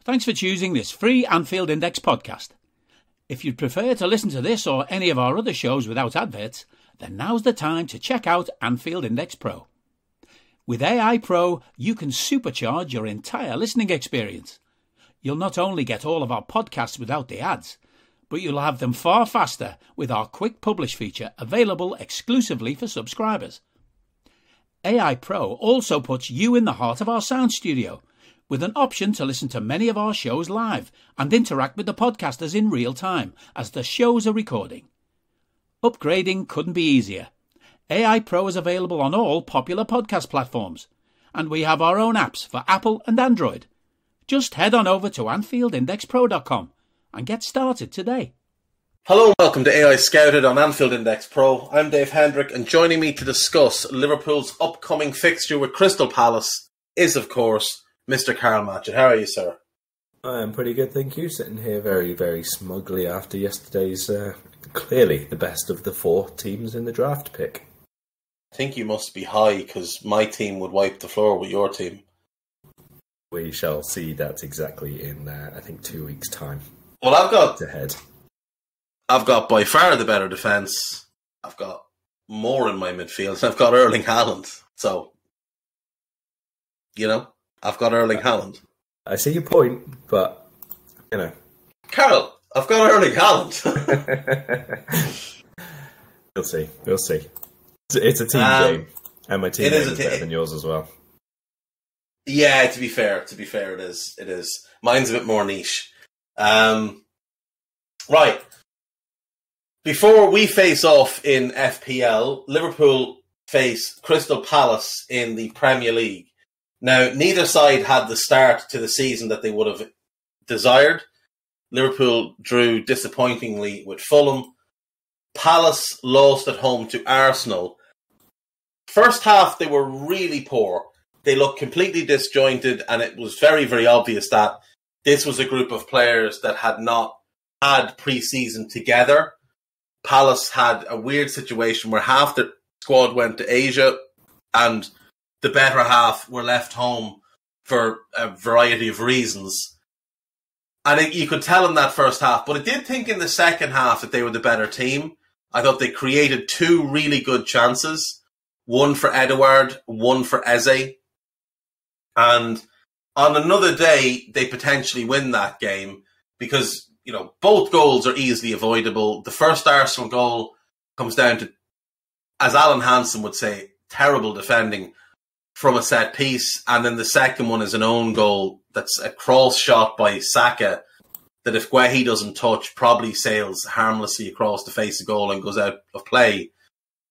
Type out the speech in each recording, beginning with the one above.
Thanks for choosing this free Anfield Index podcast. If you'd prefer to listen to this or any of our other shows without adverts, then now's the time to check out Anfield Index Pro. With AI Pro, you can supercharge your entire listening experience. You'll not only get all of our podcasts without the ads, but you'll have them far faster with our Quick Publish feature available exclusively for subscribers. AI Pro also puts you in the heart of our sound studio, with an option to listen to many of our shows live and interact with the podcasters in real time as the shows are recording. Upgrading couldn't be easier. AI Pro is available on all popular podcast platforms, and we have our own apps for Apple and Android. Just head on over to AnfieldIndexPro.com and get started today. Hello and welcome to AI Scouted on Anfield Index Pro. I'm Dave Hendrick, and joining me to discuss Liverpool's upcoming fixture with Crystal Palace is, of course, Mr. Karl. How are you, sir? I'm pretty good, thank you. Sitting here very, very smugly after yesterday's clearly the best of the four teams in the draft pick. I think you must be high, because my team would wipe the floor with your team. We shall see that exactly in, I think, 2 weeks' time. Well, I've got by far the better defence. I've got more in my midfield. I've got Erling Haaland. So, I've got Erling Haaland. I see your point, but, Karl, I've got Erling Haaland. We'll see. It's a team game, and my team is better than yours as well. Yeah, to be fair, it is. Mine's a bit more niche. Right. Before we face off in FPL, Liverpool face Crystal Palace in the Premier League. Now, neither side had the start to the season that they would have desired. Liverpool drew disappointingly with Fulham. Palace lost at home to Arsenal. First half, they were really poor. They looked completely disjointed, and it was very, very obvious that this was a group of players that had not had pre-season together. Palace had a weird situation where half the squad went to Asia and the better half were left home for a variety of reasons. And you could tell in that first half, but I did think in the second half that they were the better team. I thought they created two really good chances, one for Edouard, one for Eze. And on another day, they potentially win that game because, both goals are easily avoidable. The first Arsenal goal comes down to, as Alan Hansen would say, terrible defending from a set piece. And then the second one is an own goal that's a cross shot by Saka that if Guehi doesn't touch, probably sails harmlessly across the face of goal and goes out of play.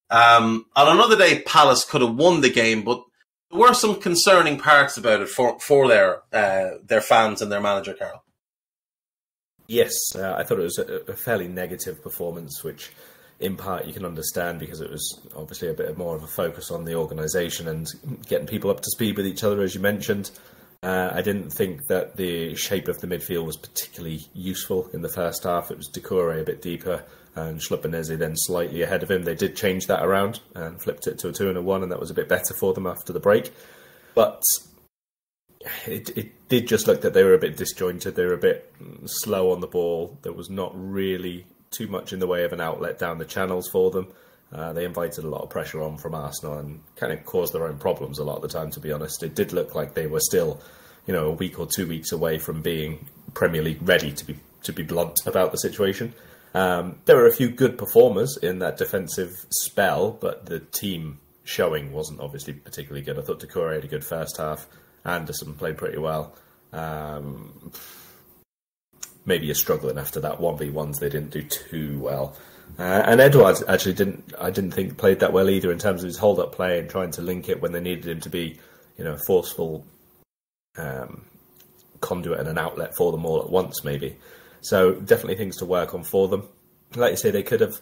On another day, Palace could have won the game, but there were some concerning parts about it for their fans and their manager, Karl. Yes, I thought it was a fairly negative performance, which in part you can understand because it was obviously a bit more of a focus on the organisation and getting people up to speed with each other, as you mentioned. I didn't think that the shape of the midfield was particularly useful in the first half. It was Doucouré a bit deeper and Schlupp then slightly ahead of him. They did change that around and flipped it to a 2 and a 1, and that was a bit better for them after the break. But it did just look that they were a bit disjointed. They were a bit slow on the ball. There was not really too much in the way of an outlet down the channels for them. They invited a lot of pressure on from Arsenal and kind of caused their own problems a lot of the time, to be honest. It did look like they were still, a week or 2 weeks away from being Premier League ready, to be blunt about the situation. There were a few good performers in that defensive spell, but the team showing wasn't obviously particularly good. I thought Doucouré had a good first half. Anderson played pretty well. Maybe you're struggling after that 1v1s. They didn't do too well. And Edouard actually didn't think played that well either in terms of his hold-up play and trying to link it when they needed him to be, forceful conduit and an outlet for them all at once, maybe. So definitely things to work on for them. Like you say, they could have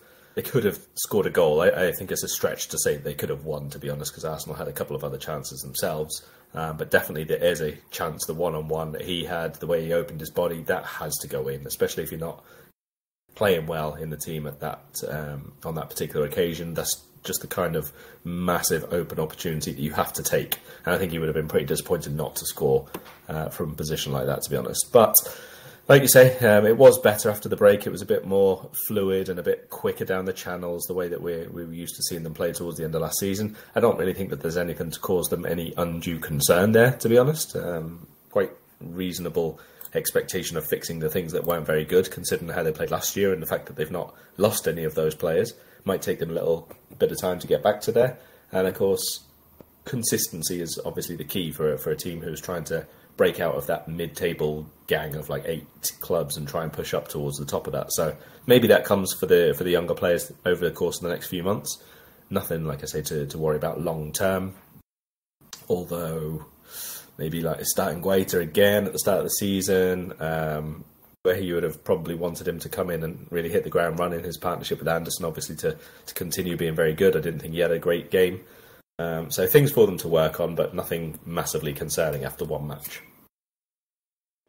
scored a goal. I think it's a stretch to say they could have won, to be honest, because Arsenal had a couple of other chances themselves. But definitely there is a chance, the one-on-one that he had, the way he opened his body, that has to go in, especially if you're not playing well in the team at that on that particular occasion. That's just the kind of massive open opportunity that you have to take. And I think he would have been pretty disappointed not to score from a position like that, to be honest. But like you say, it was better after the break. It was a bit more fluid and a bit quicker down the channels, the way that we were used to seeing them play towards the end of last season. I don't really think that there's anything to cause them any undue concern there, to be honest. Quite reasonable expectation of fixing the things that weren't very good, considering how they played last year and the fact that they've not lost any of those players. Might take them a little bit of time to get back to there. And of course, consistency is obviously the key for a team who's trying to break out of that mid-table gang of like 8 clubs and try and push up towards the top of that. So maybe that comes for the younger players over the course of the next few months. Nothing, like I say, to worry about long term. Although maybe like starting Guaita again at the start of the season, where he would have probably wanted him to come in and really hit the ground running. His partnership with Anderson, obviously, to continue being very good. I didn't think he had a great game. So things for them to work on, but nothing massively concerning after one match.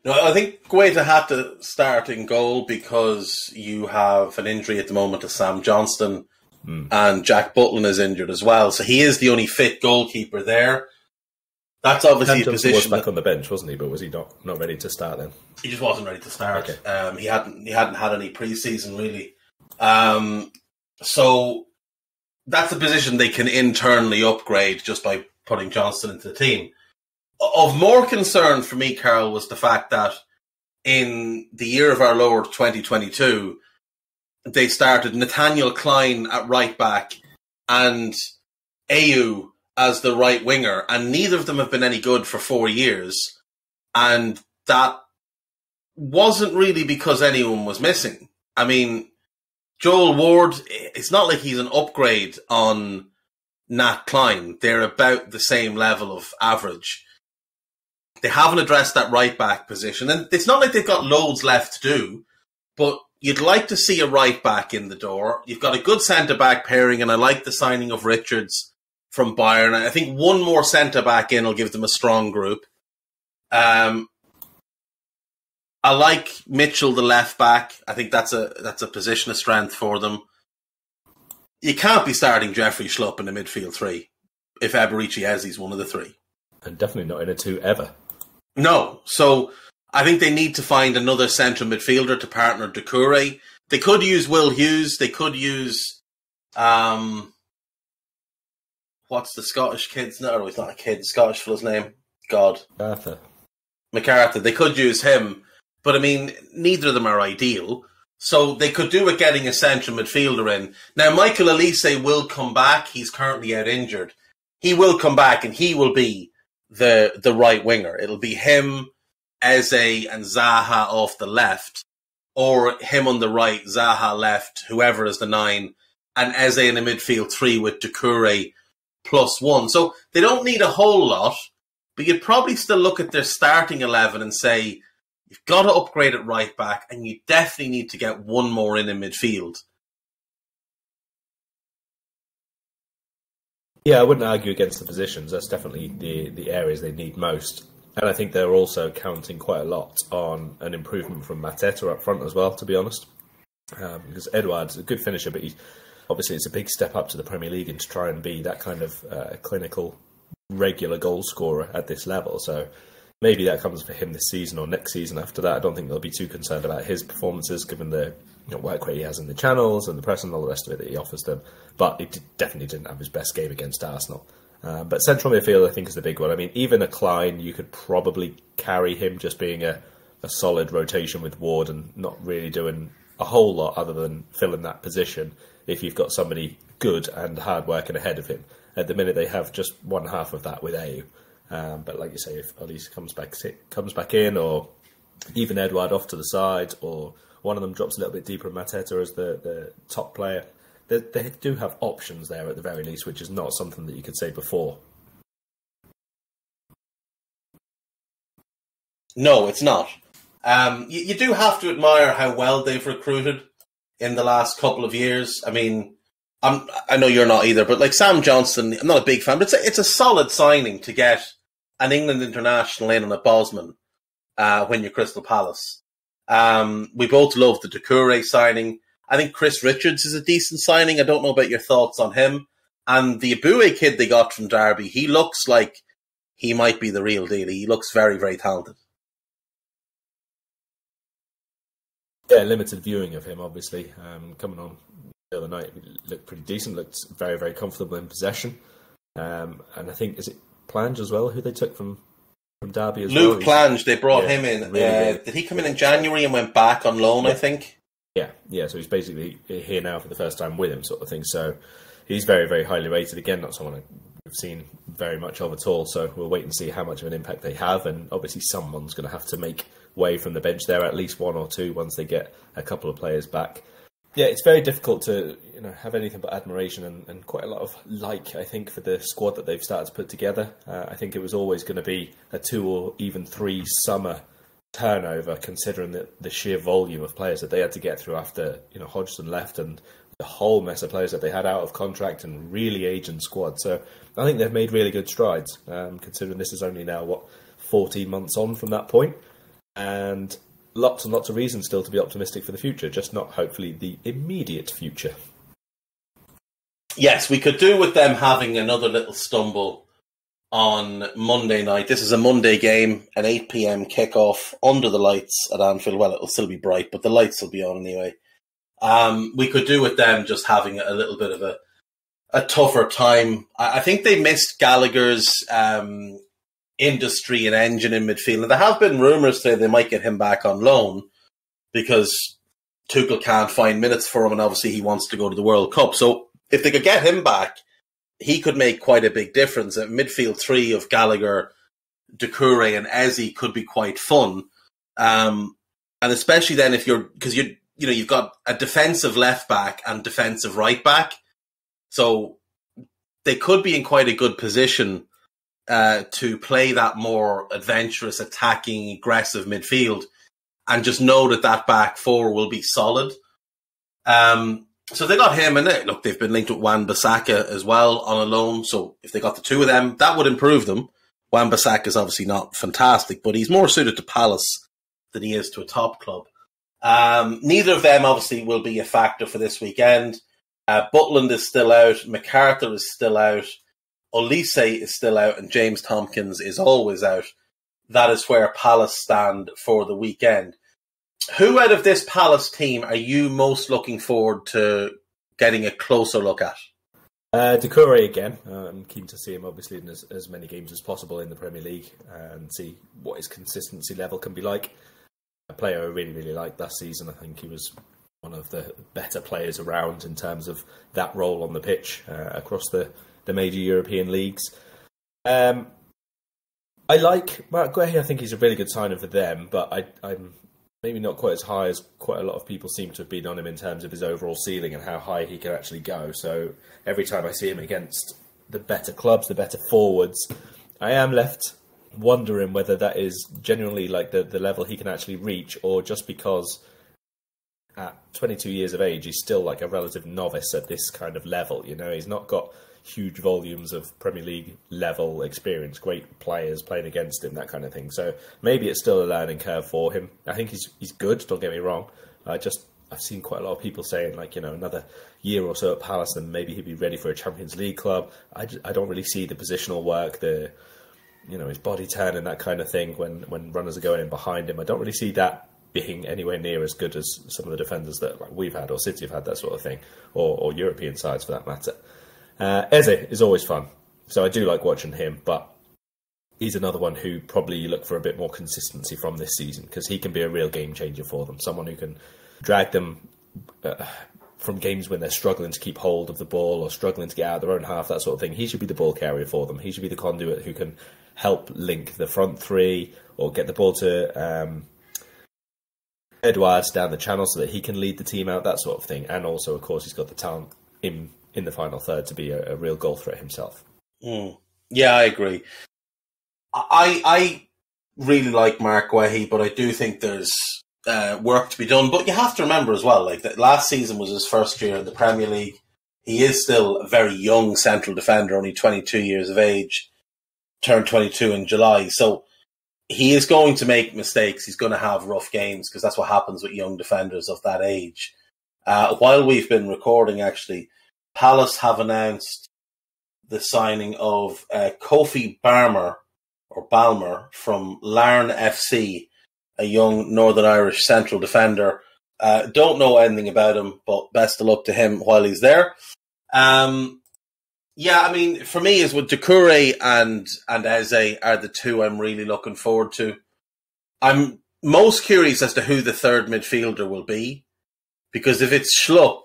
No, I think Guaita had to start in goal because you have an injury at the moment to Sam Johnston, and Jack Butland is injured as well. So he is the only fit goalkeeper there. That's obviously a position. He was back on the bench, wasn't he? But was he not ready to start then? He just wasn't ready to start. Okay. He hadn't had any pre-season really. So that's a position they can internally upgrade just by putting Johnston into the team. Of more concern for me, Karl, was the fact that in the year of our Lord 2022, they started Nathaniel Klein at right back and Ayew as the right winger, and neither of them have been any good for 4 years. And that wasn't really because anyone was missing. I mean, Joel Ward, it's not like he's an upgrade on Nat Klein. They're about the same level of average. They haven't addressed that right back position. And it's not like they've got loads left to do, but you'd like to see a right back in the door. You've got a good centre back pairing, and I like the signing of Richards from Bayern. I think one more centre back in will give them a strong group. I like Mitchell, the left back. I think that's a position of strength for them. You can't be starting Jeffrey Schlupp in the midfield 3 if Eberici Eze's one of the 3. And definitely not in a 2 ever. No. So I think they need to find another central midfielder to partner Doucouré. They could use Will Hughes. They could use what's the Scottish kid's name? No, he's not a kid. Scottish fella's name. God. MacArthur. They could use him. But, I mean, neither of them are ideal. So they could do with getting a central midfielder in. Now, Michael Elise will come back. He's currently out injured. He will come back and he will be the right winger. It'll be him, Eze and Zaha off the left. Or him on the right, Zaha left, whoever is the 9. And Eze in the midfield 3 with Doucouré +1. So they don't need a whole lot. But you'd probably still look at their starting 11 and say, you've got to upgrade at right back, and you definitely need to get one more in midfield. Yeah, I wouldn't argue against the positions. That's definitely the areas they need most. And I think they're also counting quite a lot on an improvement from Mateta up front as well, to be honest. Because Edouard's a good finisher, but obviously it's a big step up to the Premier League and to try and be that kind of clinical, regular goal scorer at this level. So maybe that comes for him this season or next season after that. I don't think they'll be too concerned about his performances, given the work rate he has in the channels and the press and all the rest of it that he offers them. But he definitely didn't have his best game against Arsenal. But central midfield, I think, is the big one. I mean, even a Klein, you could probably carry him just being a solid rotation with Ward and not really doing a whole lot other than filling that position if you've got somebody good and hard working ahead of him. At the minute, they have just one half of that with Ayew. But like you say, if Elise comes back in, or even Edouard off to the side, or one of them drops a little bit deeper, Mateta as the top player, they do have options there at the very least, which is not something that you could say before. No, it's not. You do have to admire how well they've recruited in the last couple of years. I mean, I know you're not either, but like Sam Johnston, I'm not a big fan, but it's a solid signing to get an England international in on a Bosman when you're Crystal Palace. We both love the Doucouré signing. I think Chris Richards is a decent signing. I don't know about your thoughts on him. And the Abue kid they got from Derby, he looks like he might be the real deal. He looks very, very talented. Yeah, limited viewing of him, obviously. Coming on the other night, he looked pretty decent, looked very, very comfortable in possession. And I think, is it Plange as well, who they took from Derby as well? Luke Plange, they brought him in. Really did he come in January and went back on loan, I think? Yeah, so he's basically here now for the first time with him, sort of thing. So he's very, very highly rated. Again, not someone I've seen very much of at all. So we'll wait and see how much of an impact they have. And obviously someone's going to have to make way from the bench there, at least one or two, once they get a couple of players back. Yeah, it's very difficult to have anything but admiration and quite a lot of I think, for the squad that they've started to put together. I think it was always going to be a 2 or even 3 summer turnover, considering the sheer volume of players that they had to get through after Hodgson left and the whole mess of players that they had out of contract and really aging squad. So I think they've made really good strides, considering this is only now 14 months on from that point, and lots and lots of reasons still to be optimistic for the future, just not hopefully the immediate future. Yes, we could do with them having another little stumble on Monday night. This is a Monday game, an 8 p.m. kickoff under the lights at Anfield. Well, it'll still be bright, but the lights will be on anyway. We could do with them just having a little bit of a tougher time. I think they missed Gallagher's industry and engine in midfield. And there have been rumours today they might get him back on loan because Tuchel can't find minutes for him, and obviously he wants to go to the World Cup. So if they could get him back, he could make quite a big difference. A midfield 3 of Gallagher, Doucouré and Eze could be quite fun. And especially then because you've got a defensive left back and defensive right back. So they could be in quite a good position to play that more adventurous, attacking, aggressive midfield and just know that back 4 will be solid. So they got him, and they've been linked with Wan-Bissaka as well on a loan. So if they got the 2 of them, that would improve them. Wan-Bissaka is obviously not fantastic, but he's more suited to Palace than he is to a top club. Neither of them obviously will be a factor for this weekend. Butland is still out, MacArthur is still out, Olise is still out, and James Tompkins is always out. That is where Palace stand for the weekend. Who out of this Palace team are you most looking forward to getting a closer look at? Doucouré again. I'm keen to see him obviously in as many games as possible in the Premier League and see what his consistency level can be like. A player I really, really liked last season. I think he was one of the better players around in terms of that role on the pitch across the major European leagues. I like Mark Guehi. I think he's a really good signing for them, but I'm maybe not quite as high as quite a lot of people seem to have been on him in terms of his overall ceiling and how high he can actually go. So every time I see him against the better clubs, the better forwards, I am left wondering whether that is genuinely like the level he can actually reach, or just because at 22 years of age, he's still like a relative novice at this kind of level. He's not got huge volumes of Premier League level experience, great players playing against him, that kind of thing. So maybe it's still a learning curve for him. I think he's good, don't get me wrong. I've seen quite a lot of people saying another year or so at Palace and maybe he'd be ready for a Champions League club. I don't really see the positional work, his body turn and that kind of thing when runners are going in behind him. I don't really see that being anywhere near as good as some of the defenders that we've had or City have had, that sort of thing, or European sides for that matter. Eze is always fun, so I do like watching him, but he's another one who probably you look for a bit more consistency from this season, because he can be a real game changer for them, someone who can drag them from games when they're struggling to keep hold of the ball or struggling to get out of their own half, that sort of thing. He should be the ball carrier for them. He should be the conduit who can help link the front 3 or get the ball to Edouard's down the channel so that he can lead the team out, that sort of thing. And also, of course, he's got the talent in the final third to be a real goal threat himself. Yeah, I agree. I really like Mark Guehi, but I do think there's work to be done. But you have to remember as well, that last season was his first year in the Premier League. He is still a very young central defender, only 22 years of age, turned 22 in July. So he is going to make mistakes. He's going to have rough games because that's what happens with young defenders of that age. While we've been recording, actually, Palace have announced the signing of Kofi Balmer from Larne FC, a young Northern Irish central defender. Don't know anything about him, but best of luck to him while he's there. Yeah, I mean, for me, is with Doucouré and Eze are the two I'm really looking forward to. I'm most curious as to who the third midfielder will be, because if it's Schlupp,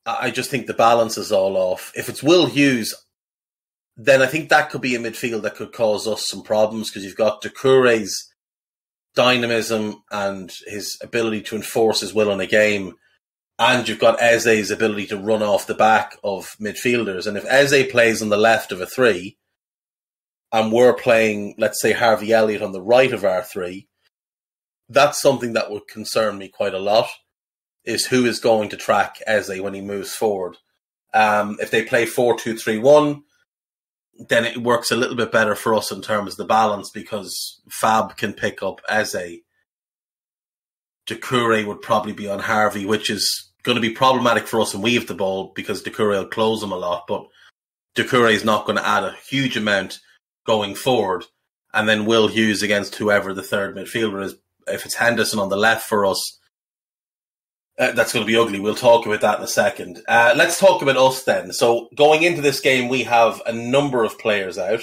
I just think the balance is all off. If it's Will Hughes, then I think that could be a midfield that could cause us some problems, because you've got Doucouré's dynamism and his ability to enforce his will in a game, and you've got Eze's ability to run off the back of midfielders. And if Eze plays on the left of a three, and we're playing, let's say, Harvey Elliott on the right of our three, that's something that would concern me quite a lot, is who is going to track Eze when he moves forward. If they play 4-2-3-1, then it works a little bit better for us in terms of the balance, because Fab can pick up Eze. Doucouré would probably be on Harvey, which is going to be problematic for us when we have the ball, because Doucouré will close him a lot, but Doucouré is not going to add a huge amount going forward. And then Will Hughes against whoever the third midfielder is. If it's Henderson on the left for us, that's going to be ugly. We'll talk about that in a second. Let's talk about us then. So going into this game, we have a number of players out.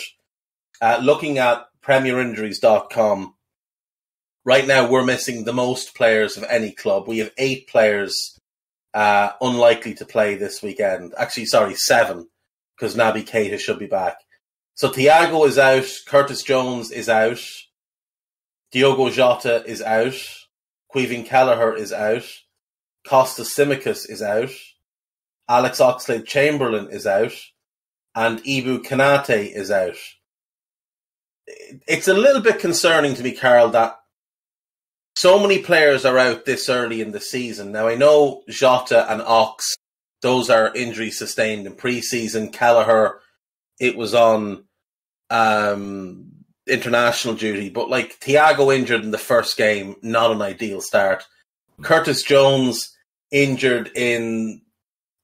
Looking at premierinjuries.com, right now we're missing the most players of any club. We have 8 players unlikely to play this weekend. Actually, sorry, 7, because Naby Keita should be back. So Thiago is out, Curtis Jones is out, Diogo Jota is out, Caoimhín Kelleher is out, Costas Tsimikas is out, Alex Oxlade-Chamberlain is out, and Ibu Kanate is out. It's a little bit concerning to me, Karl, that so many players are out this early in the season. Now, I know Jota and Ox, those are injuries sustained in pre-season. Kelleher, it was on international duty. But like Thiago injured in the first game, not an ideal start. Curtis Jones injured in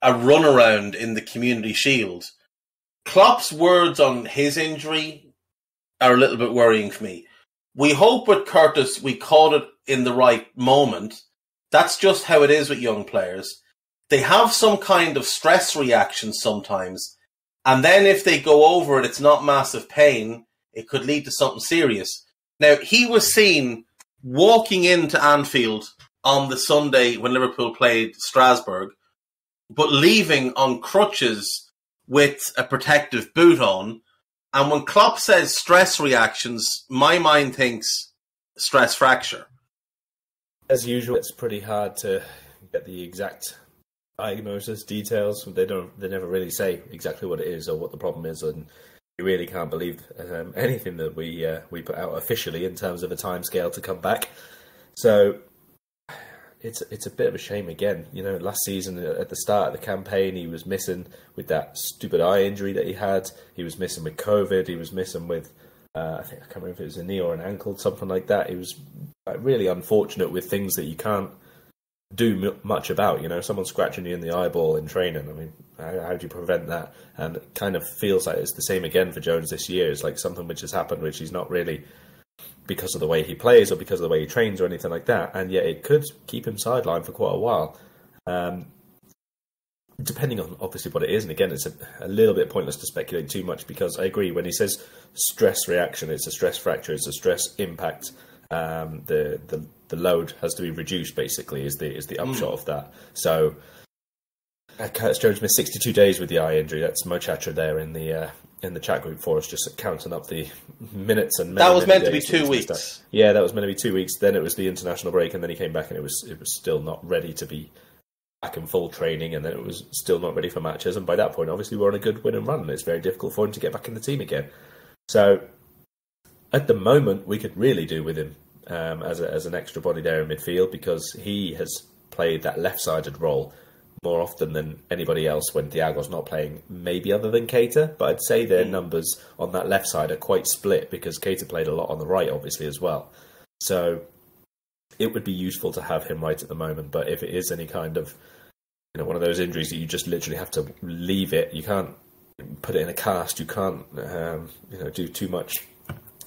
a runaround in the Community Shield. Klopp's words on his injury are a little bit worrying for me. We hope with Curtis we caught it in the right moment. That's just how it is with young players. They have some kind of stress reaction sometimes, and then if they go over it, it's not massive pain. It could lead to something serious. Now, he was seen walking into Anfield on the Sunday when Liverpool played Strasbourg, but leaving on crutches with a protective boot on. And when Klopp says stress reactions, my mind thinks stress fracture. As usual, it's pretty hard to get the exact diagnosis, details. They never really say exactly what it is or what the problem is, and you really can't believe anything that we put out officially in terms of a timescale to come back. So it's a bit of a shame again. You know, last season at the start of the campaign, he was missing with that stupid eye injury that he had. He was missing with COVID. He was missing with, I can't remember if it was a knee or an ankle, something like that. He was really unfortunate with things that you can't do much about. You know, someone scratching you in the eyeball in training. I mean, how do you prevent that? And it kind of feels like it's the same again for Jones this year. It's like something which has happened, which he's not really because of the way he plays or because of the way he trains or anything like that, and yet it could keep him sidelined for quite a while, depending on obviously what it is. And again, it's a little bit pointless to speculate too much, because I agree when he says stress reaction, it's a stress fracture, it's a stress impact. The load has to be reduced, basically, is the upshot of that. So Curtis Jones missed 62 days with the eye injury. That's Mochatra there in the chat group for us, just counting up the minutes and that was meant to be 2 weeks. Yeah, that was meant to be 2 weeks. Then it was the international break, and then he came back, and it was still not ready to be back in full training, and then it was still not ready for matches. And by that point, obviously, we're on a good win and run, and it's very difficult for him to get back in the team again. So at the moment, we could really do with him as an extra body there in midfield, because he has played that left-sided role more often than anybody else when Thiago's not playing, maybe other than Keita. But I'd say their numbers on that left side are quite split because Keita played a lot on the right, obviously, as well. So it would be useful to have him right at the moment. But if it is any kind of, one of those injuries that you just literally have to leave it, you can't put it in a cast, you can't, do too much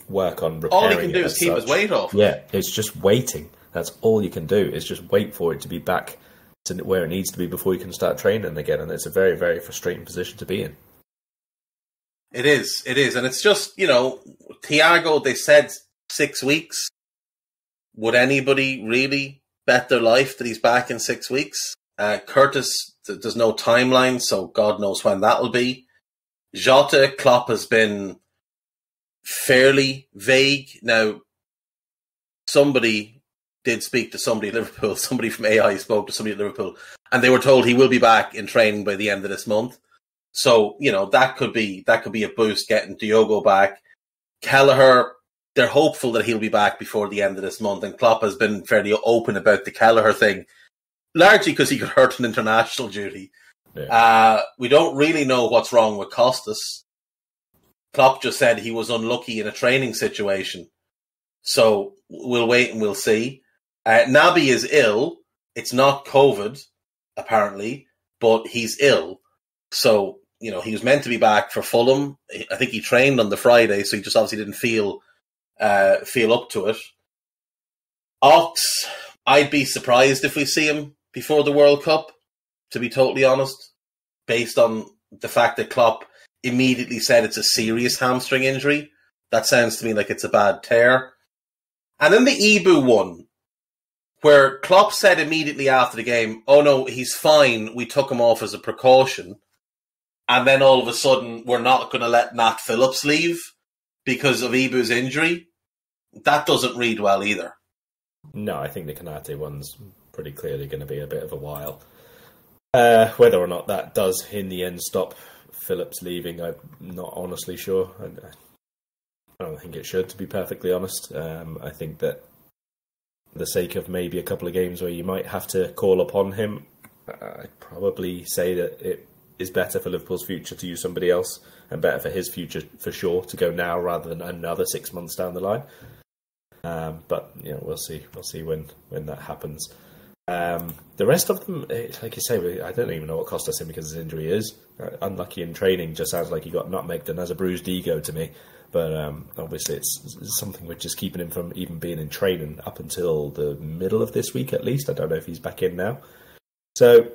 work on repairing it. All he can do is keep his weight off. Yeah, it's just waiting. That's all you can do, is just wait for it to be back to where it needs to be before you can start training again. And it's a very, very frustrating position to be in. It is. And it's just, Thiago, they said 6 weeks. Would anybody really bet their life that he's back in 6 weeks? Curtis, there's no timeline, so God knows when that'll be. Jota, Klopp has been fairly vague. Now, somebody did speak to somebody at Liverpool. Somebody from AI spoke to somebody at Liverpool, and they were told he will be back in training by the end of this month. So, that could be a boost, getting Diogo back. Kelleher, they're hopeful that he'll be back before the end of this month, and Klopp has been fairly open about the Kelleher thing, largely because he got hurt in international duty. Yeah. We don't really know what's wrong with Costas. Klopp just said he was unlucky in a training situation. So we'll wait and we'll see. Naby is ill. It's not COVID, apparently, but he's ill. So, he was meant to be back for Fulham. I think he trained on the Friday, so he just obviously didn't feel up to it. Ox, I'd be surprised if we see him before the World Cup, to be totally honest, based on the fact that Klopp immediately said it's a serious hamstring injury. That sounds to me like it's a bad tear. And then the Ibu one, where Klopp said immediately after the game, oh no, he's fine, we took him off as a precaution. And then all of a sudden, we're not going to let Nat Phillips leave because of Ibu's injury. That doesn't read well either. No, I think the Konate one's pretty clearly going to be a bit of a while. Whether or not that does in the end stop Phillips leaving, I'm not honestly sure. I don't think it should, to be perfectly honest. I think that for the sake of maybe a couple of games where you might have to call upon him, I'd probably say that it is better for Liverpool's future to use somebody else, and better for his future for sure to go now rather than another 6 months down the line. But we'll see. We'll see when that happens. The rest of them, like you say, I don't even know what cost us him because his injury is. Unlucky in training just sounds like he got nutmegged and has a bruised ego to me. But obviously it's something which is keeping him from even being in training up until the middle of this week at least. I don't know if he's back in now. So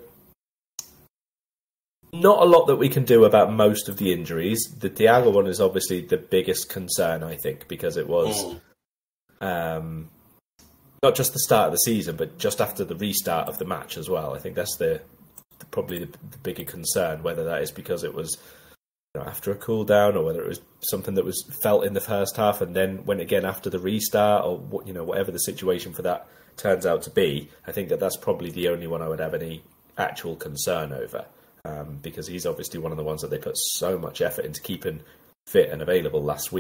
not a lot that we can do about most of the injuries. The Thiago one is obviously the biggest concern, I think, because it was not just the start of the season, but just after the restart of the match as well. I think that's probably the bigger concern, whether that is because it was after a cool down or whether it was something that was felt in the first half and then went again after the restart, or whatever the situation for that turns out to be. I think that's probably the only one I would have any actual concern over, because he's obviously one of the ones that they put so much effort into keeping fit and available last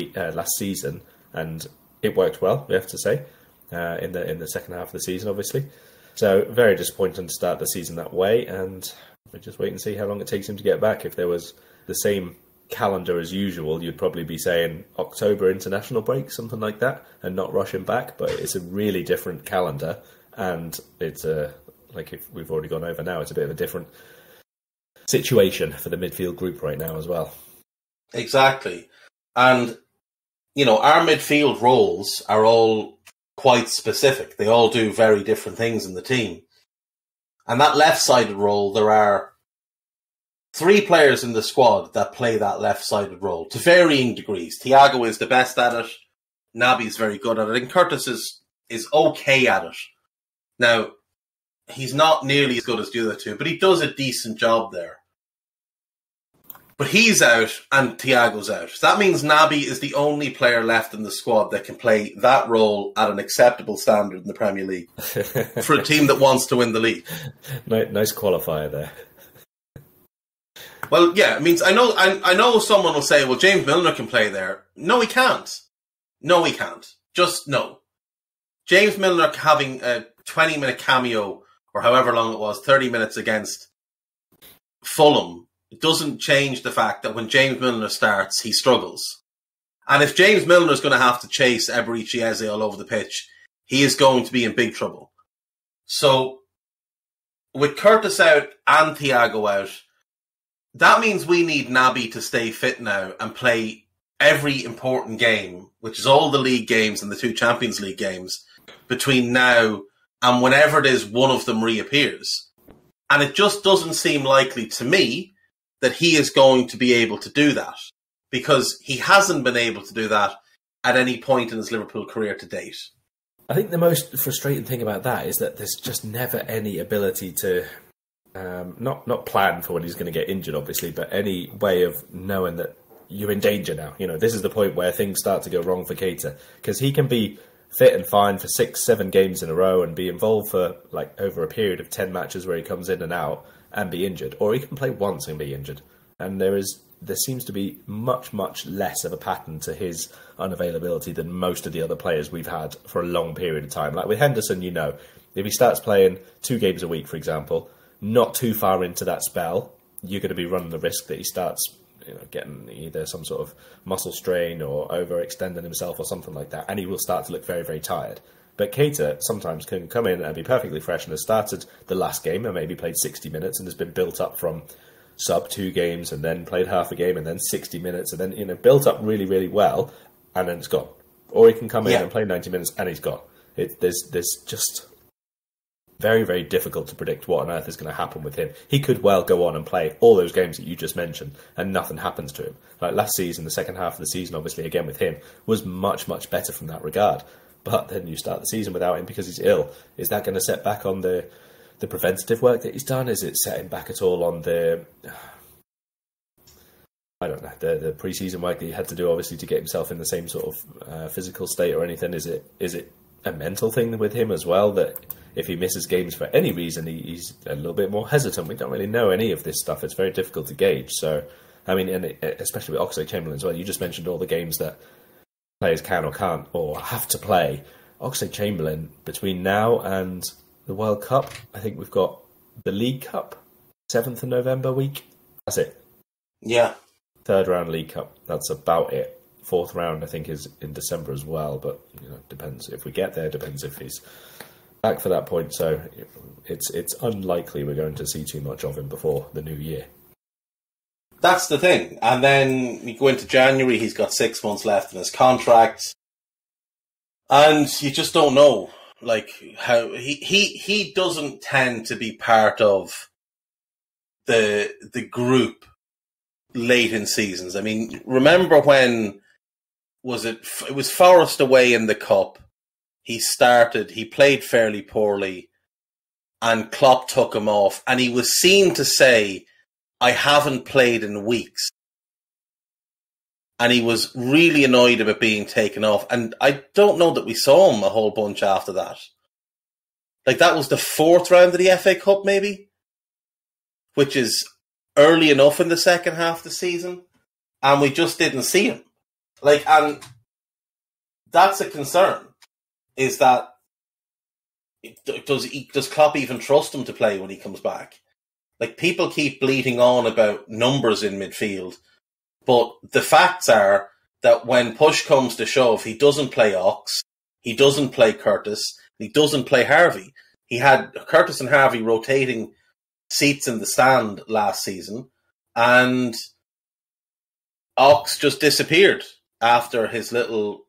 season, and it worked well, we have to say, in the second half of the season, obviously. So very disappointing to start the season that way, and we'll just wait and see how long it takes him to get back. If there was the same calendar as usual, you'd probably be saying October international break, something like that, and not rush him back. But it's a really different calendar, and it's like if we've already gone over now, it's a bit of a different situation for the midfield group right now as well. Exactly. And, our midfield roles are all quite specific. They all do very different things in the team. And that left-sided role, there are 3 players in the squad that play that left-sided role to varying degrees. Thiago is the best at it. Naby is very good at it. And Curtis is okay at it. Now, he's not nearly as good as the other two, but he does a decent job there. But he's out and Thiago's out. So that means Naby is the only player left in the squad that can play that role at an acceptable standard in the Premier League for a team that wants to win the league. Nice qualifier there. Well, yeah, it means I know someone will say, well, James Milner can play there. No, he can't. No, he can't. Just no. James Milner having a 20-minute cameo, or however long it was, 30 minutes against Fulham doesn't change the fact that when James Milner starts, he struggles. And if James Milner is going to have to chase Eberechi Eze all over the pitch, he is going to be in big trouble. So, with Curtis out and Thiago out, that means we need Naby to stay fit now and play every important game, which is all the league games and the 2 Champions League games, between now and whenever it is one of them reappears. And it just doesn't seem likely to me that he is going to be able to do that, because he hasn't been able to do that at any point in his Liverpool career to date. I think the most frustrating thing about that is that there's just never any ability to not plan for when he's going to get injured, obviously, but any way of knowing that you're in danger now. You know, this is the point where things start to go wrong for Keita, because he can be fit and fine for 6-7 games in a row and be involved for like over a period of 10 matches where he comes in and out and be injured, or he can play once and be injured. And there seems to be much less of a pattern to his unavailability than most of the other players we've had for a long period of time. Like with Henderson, you know, if he starts playing 2 games a week, for example, not too far into that spell, you're going to be running the risk that he starts, you know, getting either some sort of muscle strain or overextending himself or something like that, and he will start to look very, very tired. But Keita sometimes can come in and be perfectly fresh and has started the last game and maybe played 60 minutes and has been built up from sub 2 games and then played half a game and then 60 minutes and then, you know, built up really, really well, and then it's gone. Or he can come in and play 90 minutes and he's gone. There's just very, very difficult to predict what on earth is going to happen with him. He could well go on and play all those games that you just mentioned and nothing happens to him. Like last season, the second half of the season, obviously, again with him, was much better from that regard. But then you start the season without him because he's ill. Is that going to set back on the preventative work that he's done? Is it setting back at all on the pre-season work that he had to do, obviously, to get himself in the same sort of physical state or anything? Is it a mental thing with him as well, that if he misses games for any reason, he's a little bit more hesitant? We don't really know any of this stuff. It's very difficult to gauge. So, I mean, and especially with Oxlade-Chamberlain as well, you just mentioned all the games that players can or can't or have to play. Oxlade-Chamberlain, between now and the World Cup, I think we've got the League Cup, 7th of November week. That's it. Yeah. 3rd round League Cup. That's about it. 4th round, I think, is in December as well. But, you know, depends if we get there. Depends if he's back for that point. So it's unlikely we're going to see too much of him before the new year. That's the thing. And then we go into January, he's got 6 months left in his contract. And you just don't know, like, how he doesn't tend to be part of the group late in seasons. I mean, remember when it was Forest away in the Cup. He played fairly poorly, and Klopp took him off, and he was seen to say, "I haven't played in weeks." And he was really annoyed about being taken off. And I don't know that we saw him a whole bunch after that. Like, that was the 4th round of the FA Cup, maybe? Which is early enough in the second half of the season. And we just didn't see him. Like, and that's a concern. Is that, does Klopp even trust him to play when he comes back? Like, people keep bleating on about numbers in midfield, but the facts are that when push comes to shove, he doesn't play Ox, he doesn't play Curtis, he doesn't play Harvey. He had Curtis and Harvey rotating seats in the stand last season, and Ox just disappeared after his little,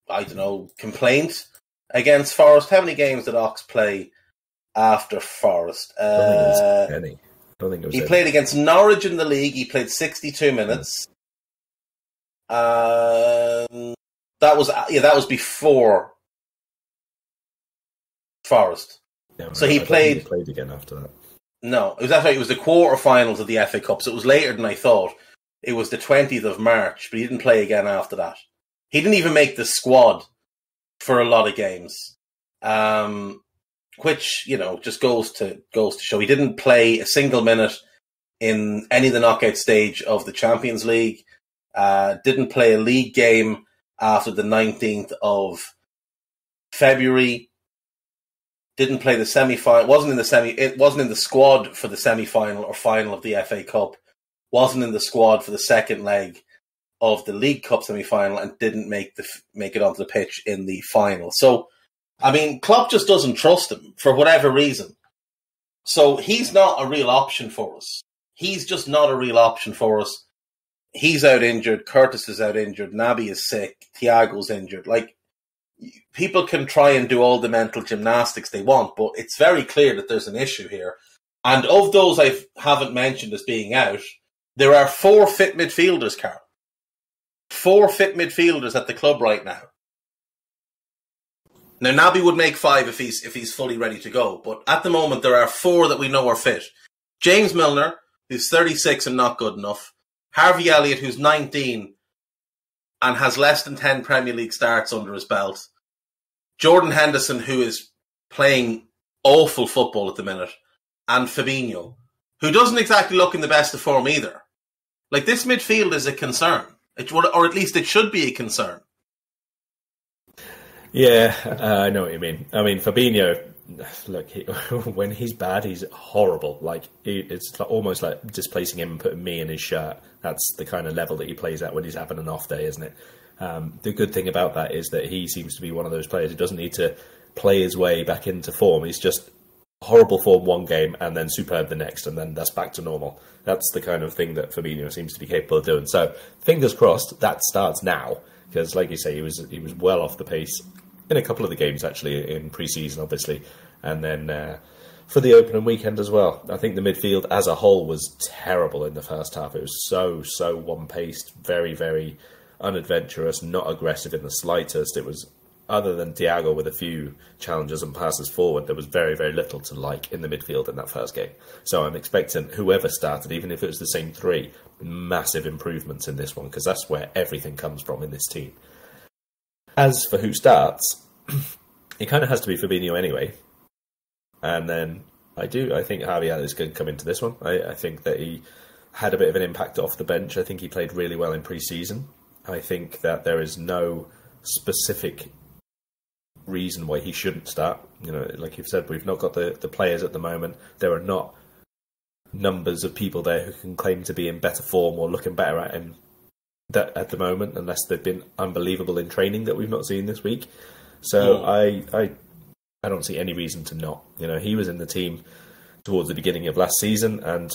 I don't know, complaint against Forest. How many games did Ox play after Forest? I don't think it was any. He played against Norwich in the league. He played 62 minutes. That was before Forest. Yeah, so he played again after that. No, it was the quarterfinals of the FA Cup. So it was later than I thought. It was the 20th of March, but he didn't play again after that. He didn't even make the squad for a lot of games. Which, you know, just goes to show he didn't play a single minute in any of the knockout stage of the Champions League. Didn't play a league game after the 19th of February. didn't play the semi-final, it wasn't in the squad for the semi-final or final of the FA Cup, wasn't in the squad for the second leg of the League Cup semi-final, and didn't make it onto the pitch in the final. So, I mean, Klopp just doesn't trust him for whatever reason. So he's not a real option for us. He's just not a real option for us. He's out injured. Curtis is out injured. Naby is sick. Thiago's injured. Like, people can try and do all the mental gymnastics they want, but it's very clear that there's an issue here. And of those I haven't mentioned as being out, there are 4 fit midfielders, Karl. 4 fit midfielders at the club right now. Now, Naby would make 5 if he's fully ready to go, but at the moment there are 4 that we know are fit. James Milner, who's 36 and not good enough. Harvey Elliott, who's 19 and has less than 10 Premier League starts under his belt. Jordan Henderson, who is playing awful football at the minute. And Fabinho, who doesn't exactly look in the best of form either. Like, this midfield is a concern. Or at least it should be a concern. Yeah, I know what you mean. I mean, Fabinho, look, when he's bad, he's horrible. Like, it's almost like displacing him and putting me in his shirt. That's the kind of level that he plays at when he's having an off day, isn't it? The good thing about that is that he seems to be one of those players who doesn't need to play his way back into form. He's just horrible form one game and then superb the next, and then that's back to normal. That's the kind of thing that Fabinho seems to be capable of doing. So, fingers crossed, that starts now. Because, like you say, he was well off the pace in a couple of the games, actually, in pre-season, obviously. And then for the opening weekend as well. I think the midfield as a whole was terrible in the first half. It was so one-paced, very, very unadventurous, not aggressive in the slightest. It was, other than Thiago with a few challenges and passes forward, there was very, very little to like in the midfield in that first game. So I'm expecting whoever started, even if it was the same 3, massive improvements in this one, because that's where everything comes from in this team. As for who starts, it kind of has to be Fabinho anyway. And then I think Harvey Elliott can come into this one. I think that he had a bit of an impact off the bench. I think he played really well in pre-season. I think that there is no specific reason why he shouldn't start. You know, like you've said, we've not got the players at the moment. There are not numbers of people there who can claim to be in better form or looking better at him at the moment, unless they've been unbelievable in training that we've not seen this week. So I don't see any reason to not. You know, he was in the team towards the beginning of last season, and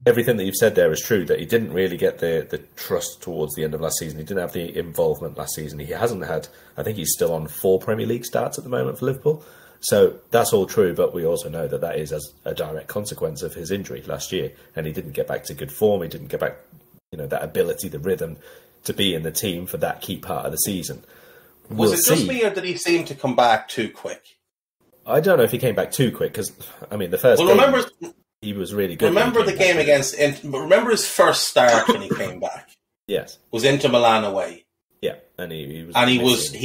everything that you've said there is true, that he didn't really get the trust towards the end of last season. He didn't have the involvement last season. He hasn't had, I think he's still on 4 Premier League starts at the moment for Liverpool. So that's all true, but we also know that is as a direct consequence of his injury last year, and he didn't get back to good form. He didn't get back, you know, that ability, the rhythm to be in the team for that key part of the season. Was it just me, or did he seem to come back too quick? I don't know if he came back too quick, because, I mean, the first game, he was really good. Remember the game remember his first start when he came back? Yes. Was Inter Milan away. Yeah, and he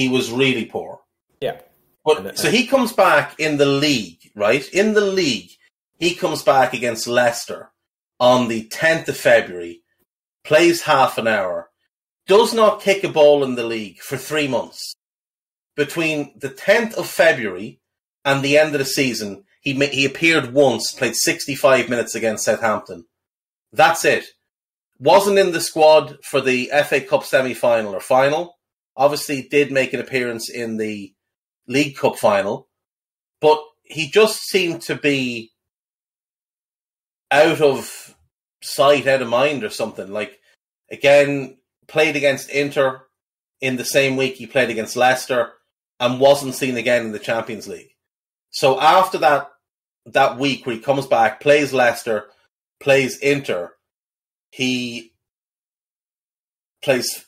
was really poor. Yeah. But so he comes back in the league, right? In the league, he comes back against Leicester on the 10th of February, plays half an hour, does not kick a ball in the league for 3 months. Between the 10th of February and the end of the season, he appeared once, played 65 minutes against Southampton. That's it. Wasn't in the squad for the FA Cup semi-final or final. Obviously did make an appearance in the League Cup final. But he just seemed to be out of sight, out of mind or something. Like, again, played against Inter in the same week he played against Leicester and wasn't seen again in the Champions League. So after that week where he comes back, plays Leicester, plays Inter, he plays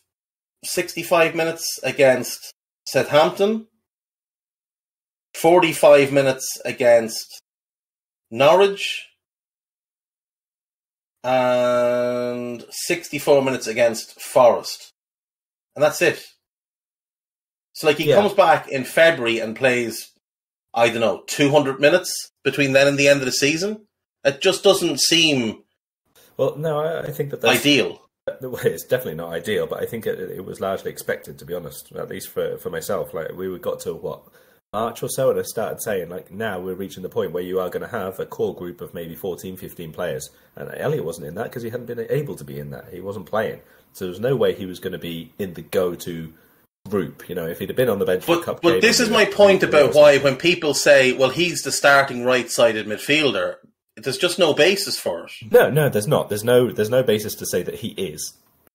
65 minutes against Southampton, 45 minutes against Norwich, and 64 minutes against Forest. And that's it. So, like, he comes back in February and plays, I don't know, 200 minutes between then and the end of the season. It just doesn't seem... Well, no, I think that's ideal. It's definitely not ideal, but I think it was largely expected, to be honest, at least for myself. Like, we got to, March or so, and I started saying, like, now we're reaching the point where you are going to have a core group of maybe 14, 15 players. And Elliott wasn't in that because he hadn't been able to be in that. He wasn't playing. So there was no way he was going to be in the go-to group. You know, if he'd have been on the bench for a cup game... But this is my point about why when people say, well, he's the starting right-sided midfielder, there's just no basis for it. No, there's not. There's no basis to say that he is.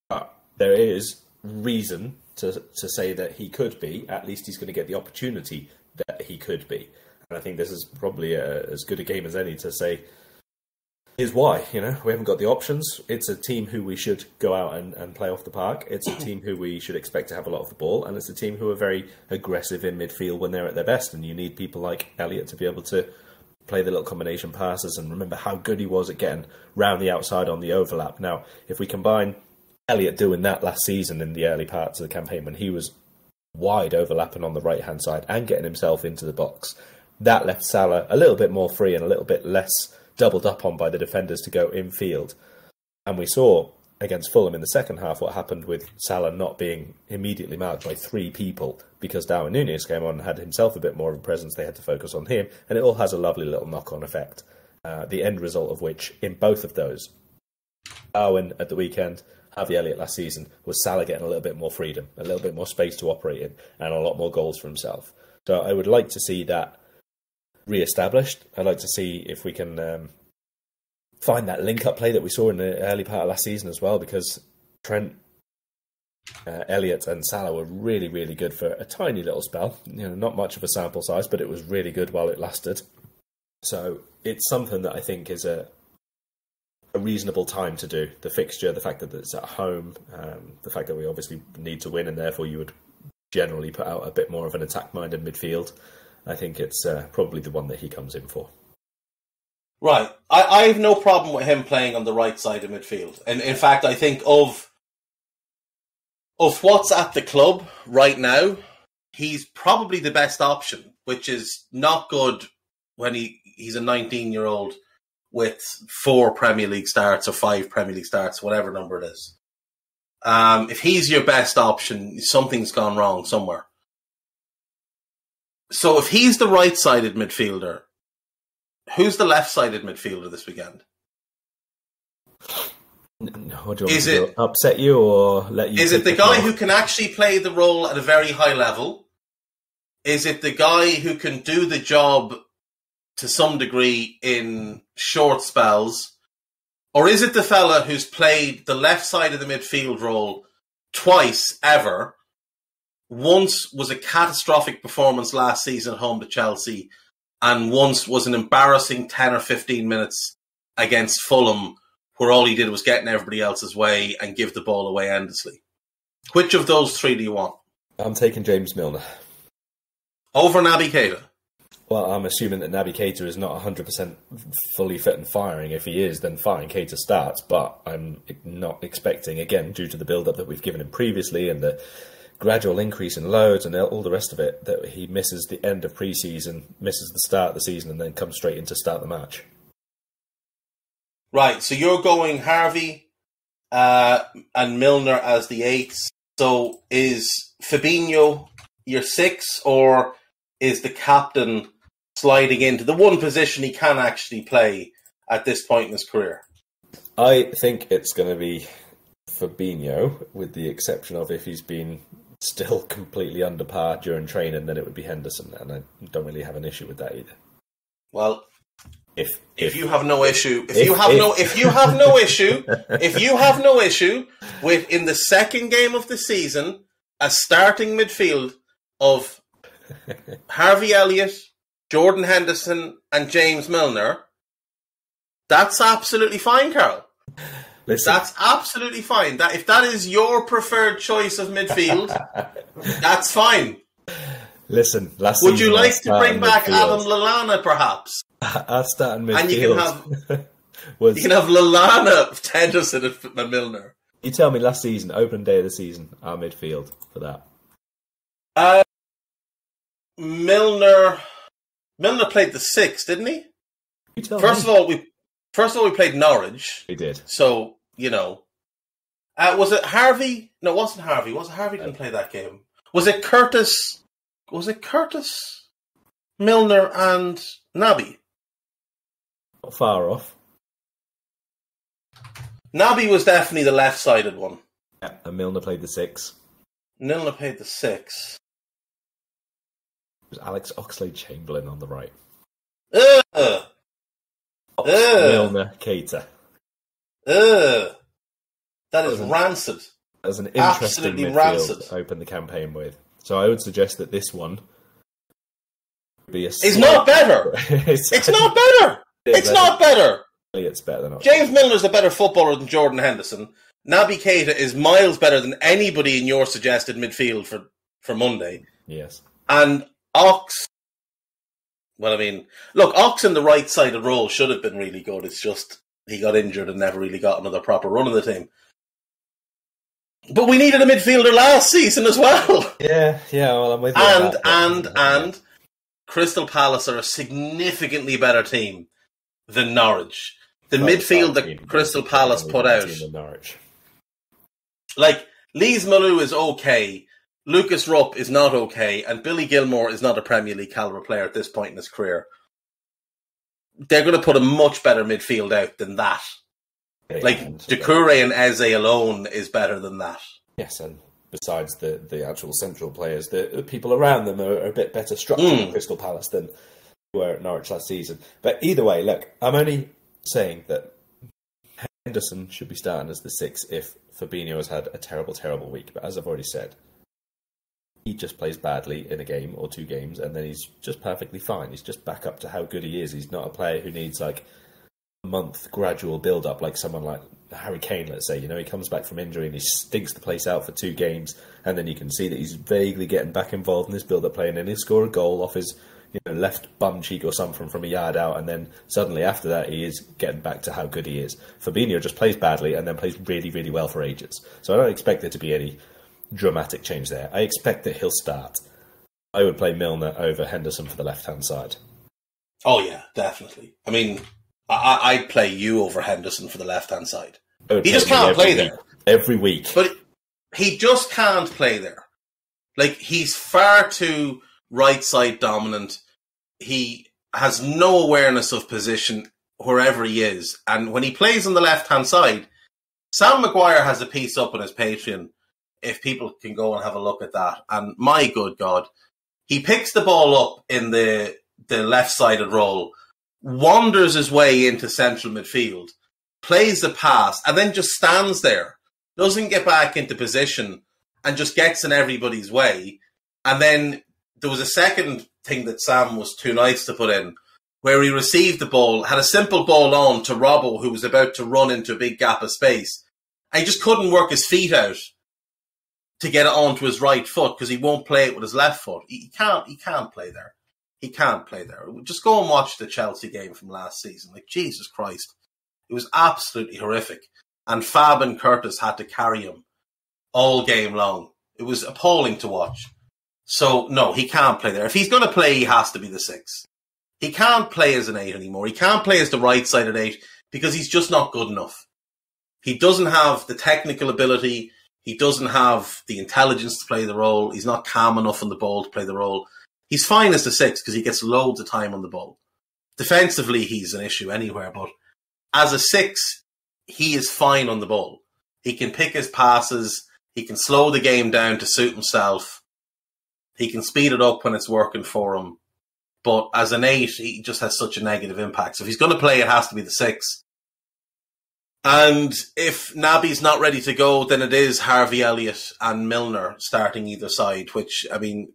But there is reason to say that he could be. At least he's going to get the opportunity that he could be. And I think this is probably as good a game as any to say, here's why. You know, we haven't got the options. It's a team who we should go out and play off the park. It's a team who we should expect to have a lot of the ball. And it's a team who are very aggressive in midfield when they're at their best. And you need people like Elliott to be able to play the little combination passes and remember how good he was at getting round the outside on the overlap. Now, if we combine Elliott doing that last season in the early parts of the campaign when he was wide overlapping on the right-hand side and getting himself into the box, that left Salah a little bit more free and a little bit less doubled up on by the defenders to go infield. And we saw against Fulham in the second half what happened with Salah not being immediately marked by three people because Darwin Núñez came on and had himself a bit more of a presence. They had to focus on him, and it all has a lovely little knock-on effect. The end result of which, in both of those, Darwin at the weekend, Harvey Elliott last season, was Salah getting a little bit more freedom, a little bit more space to operate in, and a lot more goals for himself. So I would like to see that re-established. I'd like to see if we can find that link-up play that we saw in the early part of last season as well, because Trent, Elliott and Salah were really, really good for a tiny little spell. You know, not much of a sample size, but it was really good while it lasted. So it's something that I think is a reasonable time to do. The fixture, the fact that it's at home, the fact that we obviously need to win and therefore you would generally put out a bit more of an attack-minded midfield. I think it's probably the one that he comes in for. Right. I have no problem with him playing on the right side of midfield. And in fact, I think of what's at the club right now, he's probably the best option, which is not good when he's a 19-year-old with 4 Premier League starts or 5 Premier League starts, whatever number it is. If he's your best option, something's gone wrong somewhere. So if he's the right-sided midfielder, who's the left-sided midfielder this weekend? No, do you want me to upset you or let you? Is it the guy who can actually play the role at a very high level? Is it the guy who can do the job to some degree in short spells? Or is it the fella who's played the left side of the midfield role twice ever? Once was a catastrophic performance last season at home to Chelsea, and once was an embarrassing 10 or 15 minutes against Fulham, where all he did was get in everybody else's way and give the ball away endlessly. Which of those 3 do you want? I'm taking James Milner. Over Naby Keita? Well, I'm assuming that Naby Keita is not 100% fully fit and firing. If he is, then fine, Keita starts. But I'm not expecting, again, due to the build-up that we've given him previously and the gradual increase in loads and all the rest of it, that he misses the end of pre-season, misses the start of the season, and then comes straight in to start the match. Right, so you're going Harvey and Milner as the 8s. So is Fabinho your 6, or is the captain sliding into the one position he can actually play at this point in his career? I think it's going to be Fabinho, with the exception of if he's been still completely under par during training, then it would be Henderson, and I don't really have an issue with that either. Well, if you have no issue with in the second game of the season a starting midfield of Harvey Elliott, Jordan Henderson, and James Milner, that's absolutely fine, Karl. Listen. That's absolutely fine. That if that is your preferred choice of midfield, that's fine. Listen, would you like to bring back Adam Lallana, perhaps? Our starting midfield. And you can have Lallana, Henderson, and Milner. You tell me last season, opening day of the season, our midfield for that. Milner played the 6, didn't he? First of all, we played Norwich. We did. So, you know. Was it Harvey? No, it wasn't Harvey. Harvey didn't play that game. Was it Curtis? Milner and Naby. Not far off. Naby was definitely the left-sided one. Yeah, and Milner played the 6. Milner played the 6. It was Alex Oxlade-Chamberlain on the right. Milner, Keita. That is rancid. As an interesting midfield to open the campaign with. So I would suggest that this one would be It's not better. It's not better. It's not better. It's better than James Milner's a better footballer than Jordan Henderson. Naby Keita is miles better than anybody in your suggested midfield for Monday. Yes. And Ox, well, I mean, look, Ox in the right-sided role should have been really good. It's just he got injured and never really got another proper run in the team. But we needed a midfielder last season as well. Yeah, well, I'm with you. And Crystal Palace are a significantly better team than Norwich. The midfield that Crystal Palace put out, like, Lees Malou is okay, Lucas Rupp is not okay, and Billy Gilmore is not a Premier League calibre player at this point in his career. They're going to put a much better midfield out than that. Like, Doucouré and Eze alone is better than that. Yes, and besides the actual central players, the people around them are a bit better structured at Crystal Palace than were at Norwich last season. But either way, look, I'm only saying that Henderson should be starting as the 6 if Fabinho has had a terrible, terrible week. But as I've already said, he just plays badly in a game or 2 games, and then he's just perfectly fine. He's just back up to how good he is. He's not a player who needs like a month gradual build-up like someone like Harry Kane, let's say. You know, he comes back from injury and he stinks the place out for 2 games, and then you can see that he's vaguely getting back involved in this build-up play, and then he'll score a goal off his left bum cheek or something from a yard out, and then suddenly after that he is getting back to how good he is. Fabinho just plays badly and then plays really, really well for ages. So I don't expect there to be any dramatic change there. I expect that he'll start. I would play Milner over Henderson for the left-hand side. Oh yeah, definitely. I mean, I'd play you over Henderson for the left-hand side. He just can't play there. Every week. But he just can't play there. Like, he's far too right-side dominant. He has no awareness of position wherever he is. And when he plays on the left-hand side, Sam Maguire has a piece up on his Patreon, if people can go and have a look at that. And my good God, he picks the ball up in the left-sided role, wanders his way into central midfield, plays the pass, and then just stands there, doesn't get back into position, and just gets in everybody's way. And then there was a second thing that Sam was too nice to put in, where he received the ball, had a simple ball on to Robbo, who was about to run into a big gap of space, and he just couldn't work his feet out to get it onto his right foot because he won't play it with his left foot. He can't play there. He can't play there. Just go and watch the Chelsea game from last season. Like, Jesus Christ. It was absolutely horrific. And Fab and Curtis had to carry him all game long. It was appalling to watch. So, no, he can't play there. If he's going to play, he has to be the 6. He can't play as an 8 anymore. He can't play as the right-sided 8 because he's just not good enough. He doesn't have the technical ability. He doesn't have the intelligence to play the role. He's not calm enough on the ball to play the role. He's fine as the 6 because he gets loads of time on the ball. Defensively, he's an issue anywhere, but as a 6, he is fine on the ball. He can pick his passes. He can slow the game down to suit himself. He can speed it up when it's working for him. But as an 8, he just has such a negative impact. So if he's going to play, it has to be the 6. And if Naby's not ready to go, then it is Harvey Elliott and Milner starting either side, which, I mean,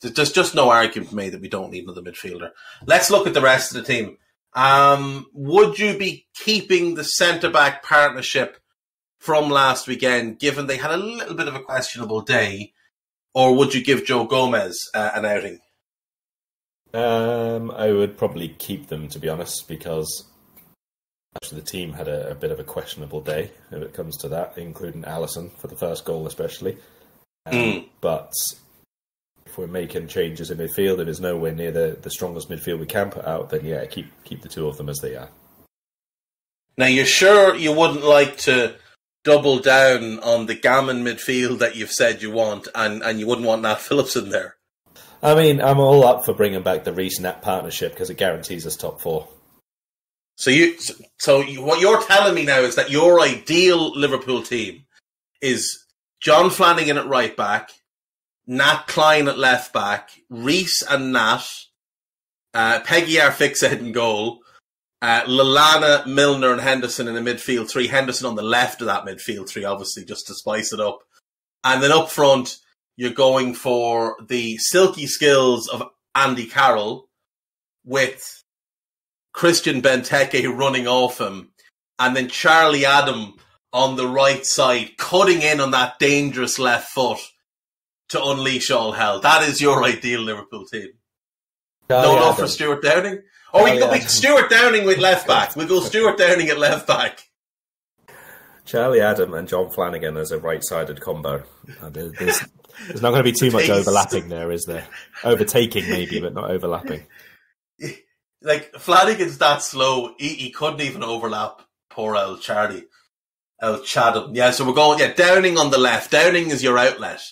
there's just no argument made that we don't need another midfielder. Let's look at the rest of the team. Would you be keeping the centre-back partnership from last weekend, given they had a little bit of a questionable day, or would you give Joe Gomez an outing? I would probably keep them, to be honest, because actually the team had a bit of a questionable day if it comes to that, including Alisson for the first goal especially. But if we're making changes in midfield and it's nowhere near the strongest midfield we can put out, then yeah, keep the 2 of them as they are. Now, you're sure you wouldn't like to double down on the gammon midfield that you've said you want, and you wouldn't want Nat Phillips in there? I mean, I'm all up for bringing back the Reece-Nat partnership because it guarantees us top 4. What you're telling me now is that your ideal Liverpool team is John Flanagan at right back, Nat Klein at left back, Reece and Nat, Peggy Arfixhead in goal, Lallana, Milner and Henderson in a midfield 3, Henderson on the left of that midfield 3, obviously, just to spice it up. And then up front, you're going for the silky skills of Andy Carroll with Christian Benteke running off him, and then Charlie Adam on the right side, cutting in on that dangerous left foot to unleash all hell. That is your ideal Liverpool team. No love for Stuart Downing? Or we go Stuart Downing with left back. We'll go Stuart Downing at left back. Charlie Adam and John Flanagan as a right-sided combo. There's not going to be too much overlapping there, is there? Overtaking maybe, but not overlapping. Like, Flanagan's that slow, he couldn't even overlap poor El Chatham. Yeah, so we're going, Downing on the left. Downing is your outlet.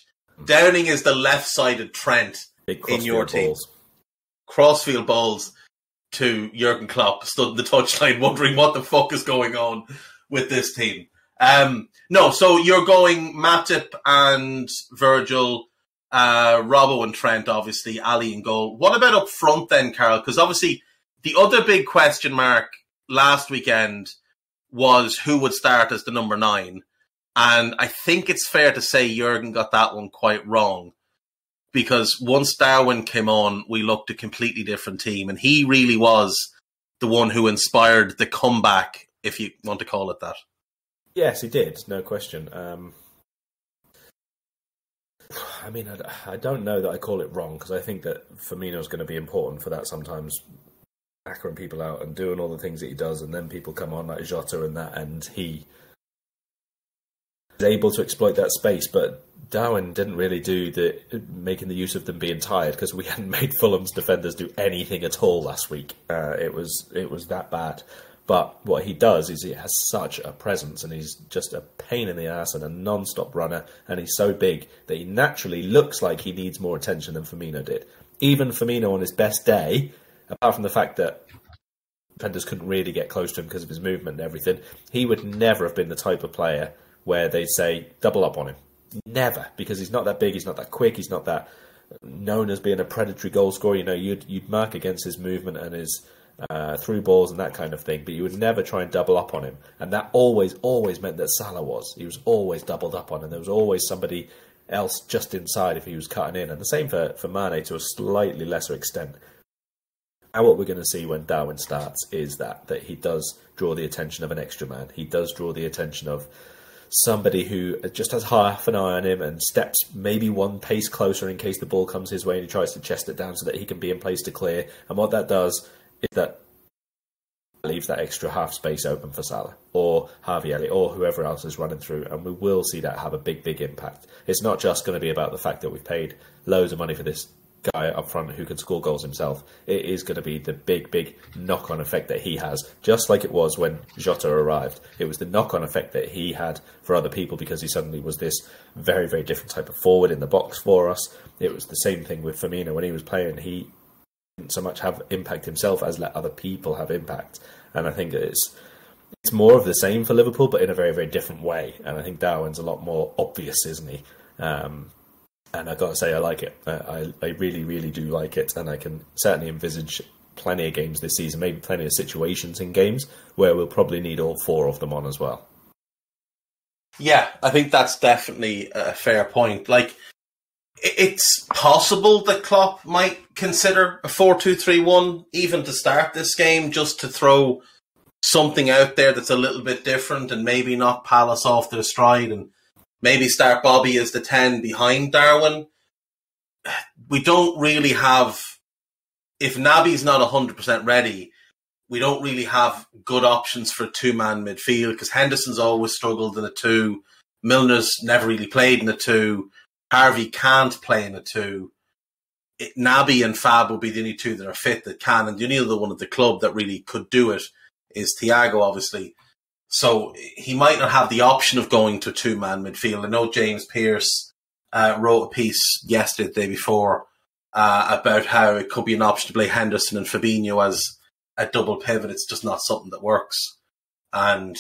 Downing is the left-sided Trent in your team. Balls. Crossfield balls to Jurgen Klopp, stood in the touchline wondering what the fuck is going on with this team. No, so you're going Matip and Virgil, Robbo and Trent, obviously, Ali in goal. What about up front then, Karl? Because obviously the other big question mark last weekend was who would start as the number 9. And I think it's fair to say Jurgen got that one quite wrong. Because once Darwin came on, we looked a completely different team. And he really was the one who inspired the comeback, if you want to call it that. Yes, he did, no question. I mean, I don't know that I call it wrong, because I think that Firmino's going to be important for that sometimes, backering people out and doing all the things that he does, and then people come on like Jota and that, and he is able to exploit that space. But Darwin didn't really do making the use of them being tired, because we hadn't made Fulham's defenders do anything at all last week. It was that bad. But what he does is he has such a presence, and he's just a pain in the ass and a non-stop runner, and he's so big that he naturally looks like he needs more attention than Firmino did. Even Firmino on his best day, apart from the fact that defenders couldn't really get close to him because of his movement and everything, he would never have been the type of player where they'd say, double up on him. Never, because he's not that big, he's not that quick, he's not that known as being a predatory goal scorer. You know, you'd mark against his movement and his through balls and that kind of thing, but you would never try and double up on him. And that always meant that Salah was. He was always doubled up on, and there was always somebody else just inside if he was cutting in. And the same for Mane to a slightly lesser extent. And what we're going to see when Darwin starts is that he does draw the attention of an extra man. He does draw the attention of somebody who just has half an eye on him and steps maybe one pace closer in case the ball comes his way, and he tries to chest it down so that he can be in place to clear. And what that does is that leaves that extra half space open for Salah or Harvey Elliott or whoever else is running through, and we will see that have a big impact. It's not just going to be about the fact that we've paid loads of money for this guy up front who can score goals himself. It is going to be the big knock-on effect that he has, just like it was when Jota arrived. It was the knock-on effect that he had for other people, because he suddenly was this very different type of forward in the box for us. It was the same thing with Firmino when he was playing. He didn't so much have impact himself as let other people have impact. And I think it's more of the same for Liverpool, but in a very different way. And I think Darwin's a lot more obvious, isn't he? And I've got to say, I like it. I really do like it. And I can certainly envisage plenty of games this season, maybe plenty of situations in games where we'll probably need all 4 of them on as well. Yeah, I think that's definitely a fair point. Like, it's possible that Klopp might consider a 4-2-3-1 even to start this game, just to throw something out there that's a little bit different and maybe knock Palace off their stride, and maybe start Bobby as the 10 behind Darwin. We don't really have, if Naby's not 100% ready, we don't really have good options for a 2-man midfield, because Henderson's always struggled in a 2. Milner's never really played in a 2. Harvey can't play in a 2. Naby and Fab will be the only 2 that are fit that can, and the only other one at the club that really could do it is Thiago, obviously. So he might not have the option of going to a 2-man midfield. I know James Pearce wrote a piece yesterday, the day before, about how it could be an option to play Henderson and Fabinho as a double pivot. It's just not something that works, and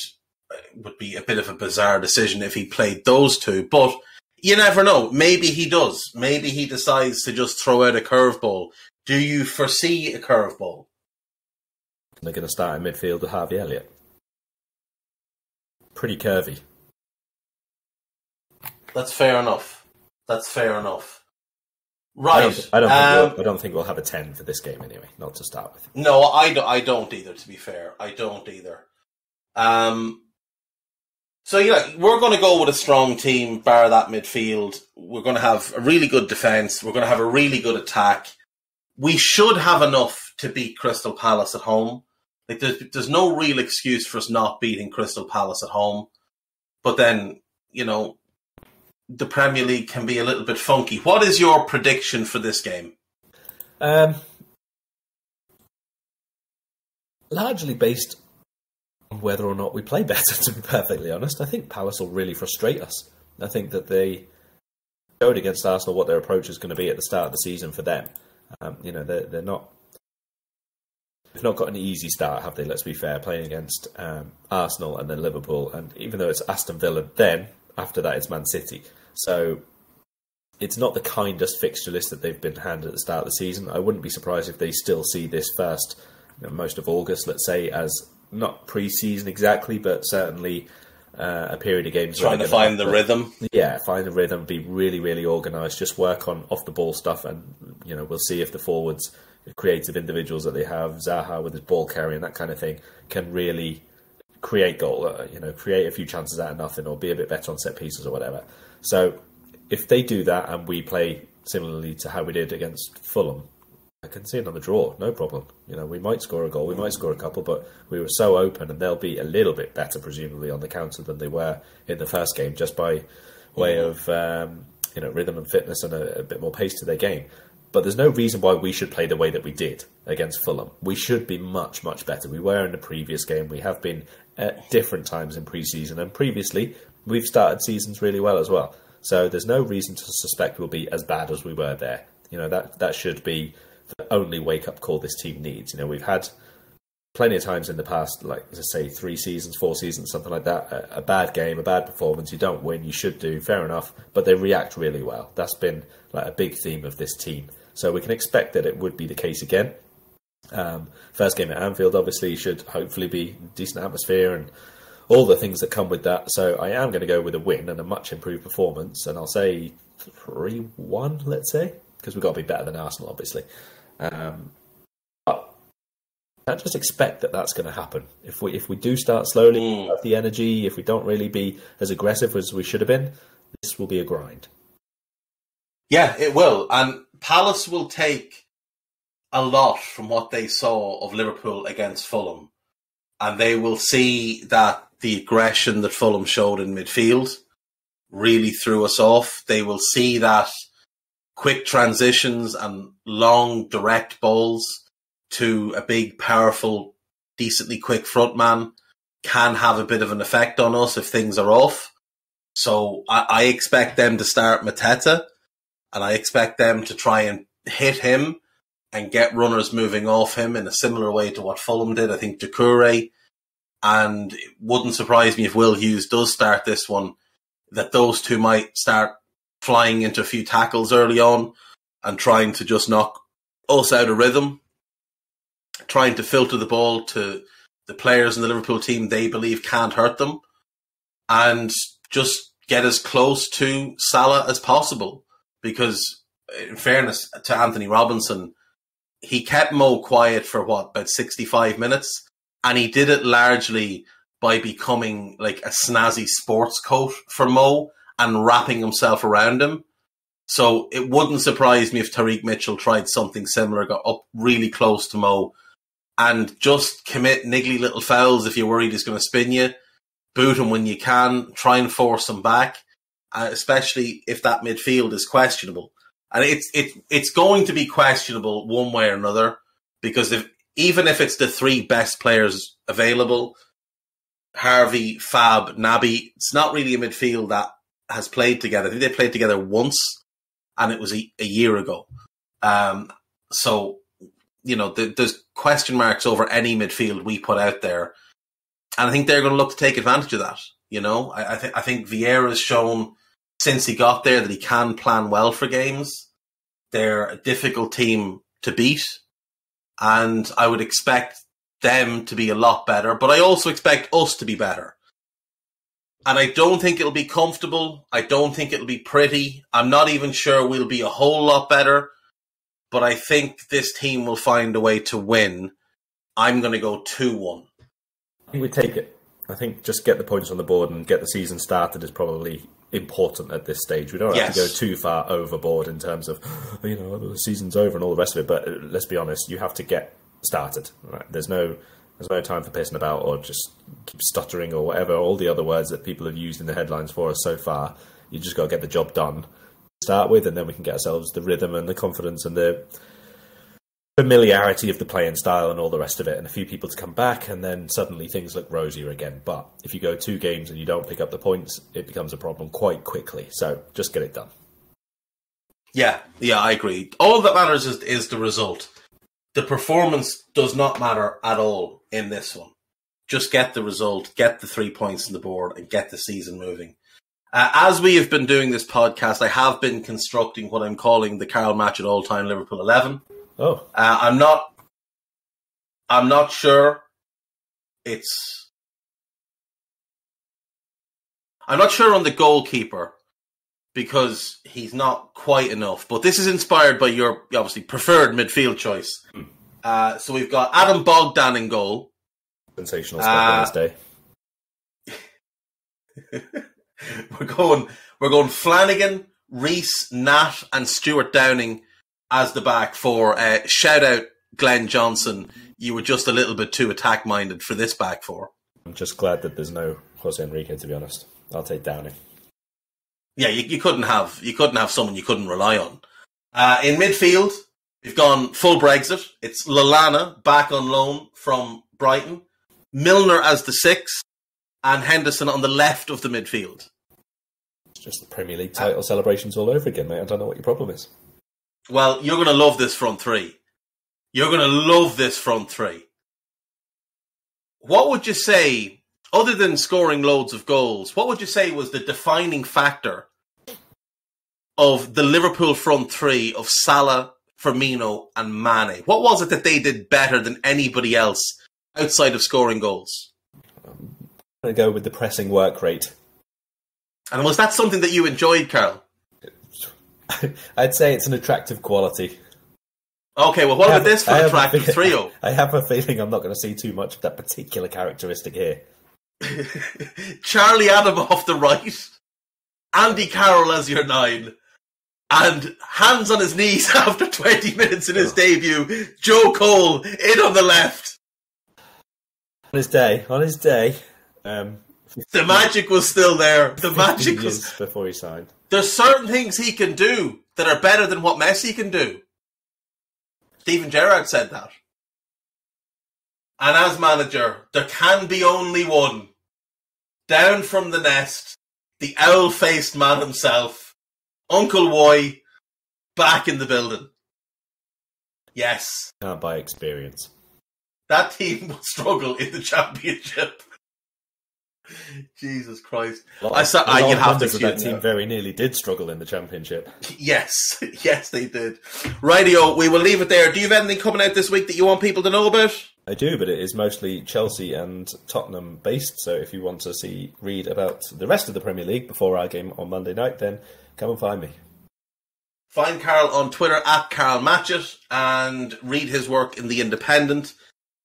it would be a bit of a bizarre decision if he played those two. But you never know. Maybe he does. Maybe he decides to just throw out a curveball. Do you foresee a curveball? They're going to start in midfield with Harvey Elliott. Pretty curvy. That's fair enough. Right. I don't think we'll have a 10 for this game anyway, not to start with. No, I don't either, to be fair. I don't either. So, yeah, we're going to go with a strong team, bar that midfield. We're going to have a really good defence. We're going to have a really good attack. We should have enough to beat Crystal Palace at home. Like, there's no real excuse for us not beating Crystal Palace at home. But then, you know, the Premier League can be a little bit funky. What is your prediction for this game? Largely based on whether or not we play better, to be perfectly honest. I think Palace will really frustrate us. I think that they showed against Arsenal what their approach is going to be at the start of the season for them. You know, they've not got an easy start, have they? Let's be fair, playing against Arsenal and then Liverpool. And even though it's Aston Villa, then after that it's Man City. So it's not the kindest fixture list that they've been handed at the start of the season. I wouldn't be surprised if they still see this first, most of August, let's say, as not pre-season exactly, but certainly a period of games. Trying to find the rhythm. Yeah, find the rhythm, be really, really organised, just work on off-the-ball stuff, and you know, we'll see if the forwards, the creative individuals that they have, Zaha with his ball carrying, that kind of thing, can really create goal, create a few chances out of nothing, or be a bit better on set pieces or whatever. So if they do that and we play similarly to how we did against Fulham, I can see another draw, no problem. You know, we might score a goal, we might score a couple, but we were so open, and they'll be a little bit better, presumably, on the counter than they were in the first game, just by way of rhythm and fitness and a bit more pace to their game. But there's no reason why we should play the way that we did against Fulham. We should be much, much better. We were in the previous game. We have been at different times in pre-season. And previously, we've started seasons really well as well. So there's no reason to suspect we'll be as bad as we were there. You know, that should be the only wake-up call this team needs. You know, we've had plenty of times in the past, like, let's say 3 seasons, 4 seasons, something like that, a bad game, a bad performance, you don't win, you should do, fair enough, but they react really well. That's been like a big theme of this team. So we can expect that it would be the case again. First game at Anfield, obviously, should hopefully be decent atmosphere and all the things that come with that. So I am going to go with a win and a much improved performance, and I'll say 3-1, let's say, because we've got to be better than Arsenal, obviously. But I just expect that that's going to happen. If we do start slowly, have the energy, if we don't really be as aggressive as we should have been, this will be a grind. Yeah, it will. And Palace will take a lot from what they saw of Liverpool against Fulham. And they will see that the aggression that Fulham showed in midfield really threw us off. They will see that quick transitions and long direct balls to a big, powerful, decently quick front man can have a bit of an effect on us if things are off. So I expect them to start Mateta, and I expect them to try and hit him and get runners moving off him in a similar way to what Fulham did. I think Doucouré, and it wouldn't surprise me if Will Hughes does start this one, that those two might start flying into a few tackles early on and trying to just knock us out of rhythm, trying to filter the ball to the players in the Liverpool team they believe can't hurt them, and just get as close to Salah as possible. Because, in fairness to Anthony Robinson, he kept Mo quiet for about 65 minutes, and he did it largely by becoming like a snazzy sports coat for Mo and wrapping himself around him. So it wouldn't surprise me if Tariq Mitchell tried something similar, got up really close to Mo, and just commit niggly little fouls if you're worried he's going to spin you. Boot him when you can, try and force him back, especially if that midfield is questionable. And it's going to be questionable one way or another, because even if it's the 3 best players available, Harvey, Fab, Naby, it's not really a midfield that has played together. I think they played together once, and it was a year ago. So, there's question marks over any midfield we put out there. And I think they're going to look to take advantage of that. I think Vieira's shown since he got there that he can plan well for games. They're a difficult team to beat. And I would expect them to be a lot better. But I also expect us to be better. And I don't think it'll be comfortable. I don't think it'll be pretty. I'm not even sure we'll be a whole lot better. But I think this team will find a way to win. I'm going to go 2-1. I think we take it. I think just get the points on the board and get the season started is probably important at this stage. We don't have to go too far overboard in terms of, the season's over and all the rest of it. But let's be honest, you have to get started. Right? There's no time for pissing about or just keep stuttering or whatever, all the other words that people have used in the headlines for us so far. You just got to get the job done to start with, and then we can get ourselves the rhythm and the confidence and the familiarity of the playing style and all the rest of it, and a few people to come back, and then suddenly things look rosier again. But if you go 2 games and you don't pick up the points, it becomes a problem quite quickly. So just get it done. Yeah, I agree. All that matters is the result. The performance does not matter at all in this one. Just get the result, get the 3 points on the board, and get the season moving. As we have been doing this podcast, I have been constructing what I'm calling the Karl Match at all-time Liverpool 11. Oh, I'm not sure. I'm not sure on the goalkeeper because he's not quite enough. But this is inspired by your obviously preferred midfield choice. So we've got Adam Bogdan in goal. Sensational stuff on this day. We're going Flanagan, Reece, Nat, and Stuart Downing as the back four. Shout out Glenn Johnson. You were just a little bit too attack minded for this back four. I'm just glad that there's no Jose Enrique, to be honest. I'll take Downing. Yeah, you couldn't have someone you couldn't rely on. In midfield, we've gone full Brexit. It's Lallana back on loan from Brighton, Milner as the 6, and Henderson on the left of the midfield. It's just the Premier League title celebrations all over again, mate. I don't know what your problem is. Well, you're going to love this front three. What would you say, other than scoring loads of goals, what would you say was the defining factor of the Liverpool front three of Salah, Firmino and Mane? What was it that they did better than anybody else outside of scoring goals? I'm going to go with the pressing work rate. And was that something that you enjoyed, Karl? I'd say it's an attractive quality. Okay, well, what about this for an attractive trio? I have a feeling I'm not going to see too much of that particular characteristic here. Charlie Adam off the right, Andy Carroll as your 9, and hands on his knees after 20 minutes in his debut, Joe Cole in on the left. On his day. The magic was still there. The magic was before he signed. There's certain things he can do that are better than what Messi can do. Steven Gerrard said that. And as manager, there can be only one. Down from the nest, the owl-faced man himself, Uncle Woy, back in the building. Yes. Can't buy experience. That team will struggle in the Championship. Jesus Christ. You'd have to see that team very nearly did struggle in the Championship. Yes, they did. Rightio, we will leave it there. Do you have anything coming out this week that you want people to know about? I do, but it is mostly Chelsea and Tottenham based, so if you want to read about the rest of the Premier League before our game on Monday night, then come and find me. Find Karl on Twitter at KarlMatchett and read his work in The Independent.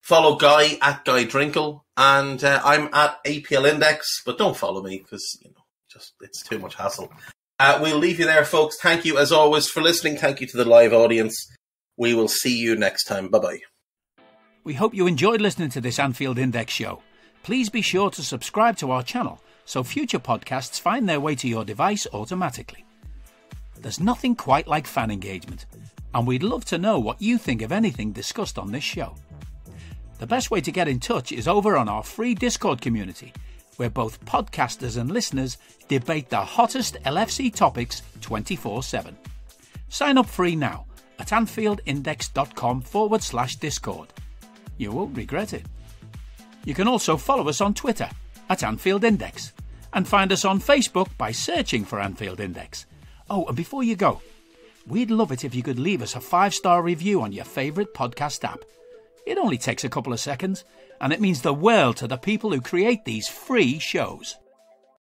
Follow Guy at Guy Drinkle, and I'm at APL Index, but don't follow me because it's too much hassle. We'll leave you there, folks. Thank you as always for listening. Thank you to the live audience. We will see you next time. Bye bye. We hope you enjoyed listening to this Anfield Index show. Please be sure to subscribe to our channel so future podcasts find their way to your device automatically. There's nothing quite like fan engagement, and we'd love to know what you think of anything discussed on this show. The best way to get in touch is over on our free Discord community, where both podcasters and listeners debate the hottest LFC topics 24/7. Sign up free now at AnfieldIndex.com/Discord. You won't regret it. You can also follow us on Twitter at Anfield Index and find us on Facebook by searching for Anfield Index. Oh, and before you go, we'd love it if you could leave us a 5-star review on your favourite podcast app. It only takes a couple of seconds, and it means the world to the people who create these free shows.